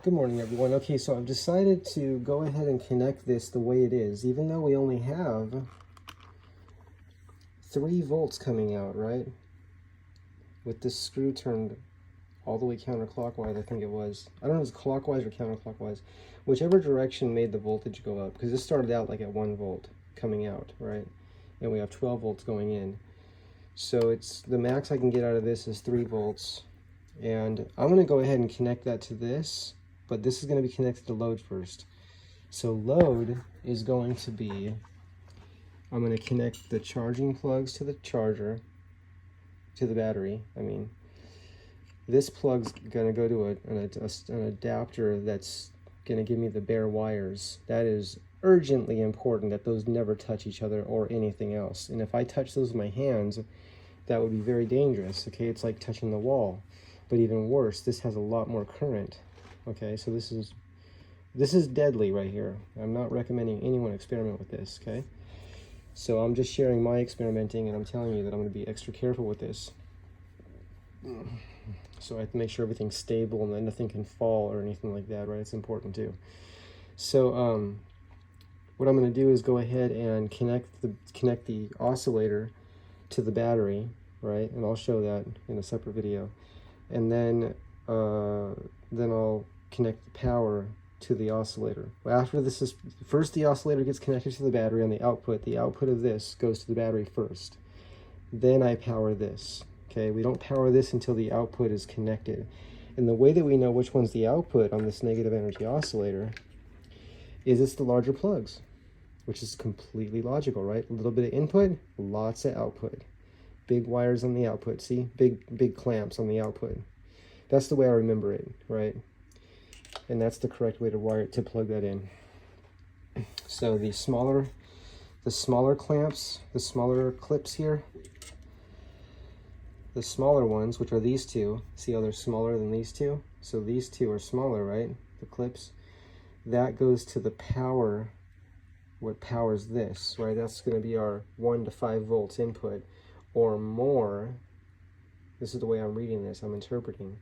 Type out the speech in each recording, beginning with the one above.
Good morning, everyone. Okay, so I've decided to go ahead and connect this the way it is, even though we only have 3 volts coming out, right? With this screw turned all the way counterclockwise, I think it was. I don't know if it's clockwise or counterclockwise. Whichever direction made the voltage go up, because this started out like at 1 volt coming out, right? And we have 12 volts going in. So it's the max I can get out of this is 3 volts. And I'm going to go ahead and connect that to this. But this is going to be connected to load first. So load is going to be, I'm going to connect the charging plugs to the charger, to the battery, I mean. This plug's going to go to an adapter that's going to give me the bare wires. That is urgently important that those never touch each other or anything else. And if I touch those with my hands, that would be very dangerous, okay? It's like touching the wall. But even worse, this has a lot more current. Okay, so this is deadly right here. I'm not recommending anyone experiment with this, okay? So I'm just sharing my experimenting, and I'm telling you that I'm going to be extra careful with this. So I have to make sure everything's stable and that nothing can fall or anything like that, right? It's important too. So what I'm going to do is go ahead and connect the oscillator to the battery, right? And I'll show that in a separate video. And then I'll connect the power to the oscillator. After this is, first the oscillator gets connected to the battery on the output. The output of this goes to the battery first. Then I power this, okay? We don't power this until the output is connected. And the way that we know which one's the output on this negative energy oscillator is it's the larger plugs, which is completely logical, right? A little bit of input, lots of output. Big wires on the output, see? Big clamps on the output. That's the way I remember it, right? And that's the correct way to wire it, to plug that in. So the smaller clamps, the smaller clips here, the smaller ones, which are these two, see how they're smaller than these two? So these two are smaller, right? The clips. That goes to the power, what powers this, right? That's going to be our 1 to 5 volts input or more. This is the way I'm reading this, I'm interpreting.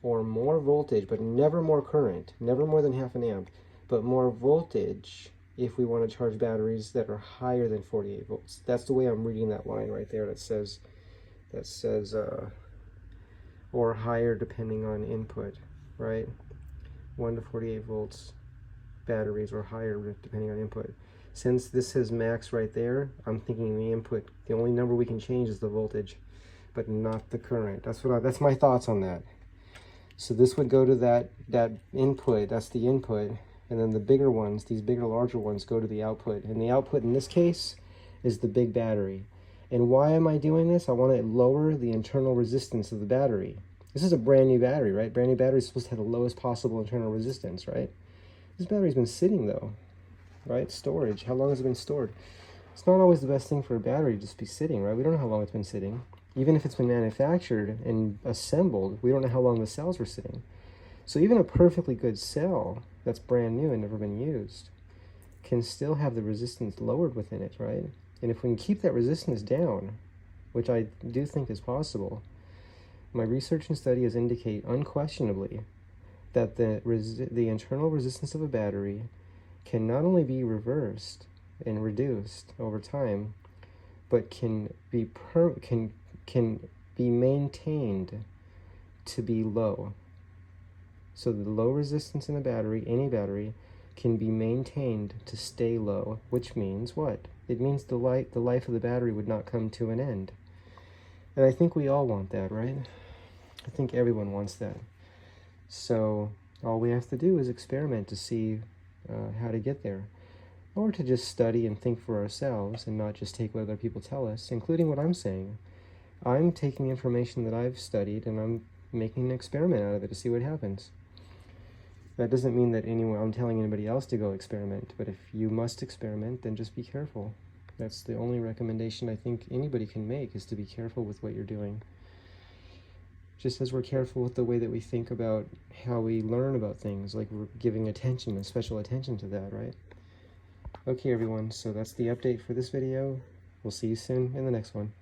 Or more voltage, but never more current, never more than half an amp, but more voltage if we want to charge batteries that are higher than 48 volts. That's the way I'm reading that line right there that says or higher depending on input, right? 1 to 48 volts batteries or higher depending on input. Since this says max right there, I'm thinking the input, the only number we can change is the voltage, but not the current. That's my thoughts on that. So this would go to that input, that's the input, and then the bigger ones, these bigger, larger ones, go to the output. And the output in this case is the big battery. And why am I doing this? I want to lower the internal resistance of the battery. This is a brand new battery, right? Brand new battery is supposed to have the lowest possible internal resistance, right? This battery's been sitting though, right? Storage, how long has it been stored? It's not always the best thing for a battery to just be sitting, right? We don't know how long it's been sitting. Even if it's been manufactured and assembled, we don't know how long the cells were sitting. So even a perfectly good cell that's brand new and never been used can still have the resistance lowered within it, right? And if we can keep that resistance down, which I do think is possible, my research and studies indicate unquestionably that the internal resistance of a battery can not only be reversed and reduced over time, but can be maintained to be low. So the low resistance in a battery, any battery, can be maintained to stay low, which means what? It means the life of the battery would not come to an end. And I think we all want that, right? I think everyone wants that. So all we have to do is experiment to see how to get there. Or to just study and think for ourselves and not just take what other people tell us, including what I'm saying. I'm taking information that I've studied and I'm making an experiment out of it to see what happens. That doesn't mean that I'm telling anybody else to go experiment, but if you must experiment, then just be careful. That's the only recommendation I think anybody can make, is to be careful with what you're doing. Just as we're careful with the way that we think about how we learn about things, like we're giving attention, a special attention to that, right? Okay everyone, so that's the update for this video. We'll see you soon in the next one.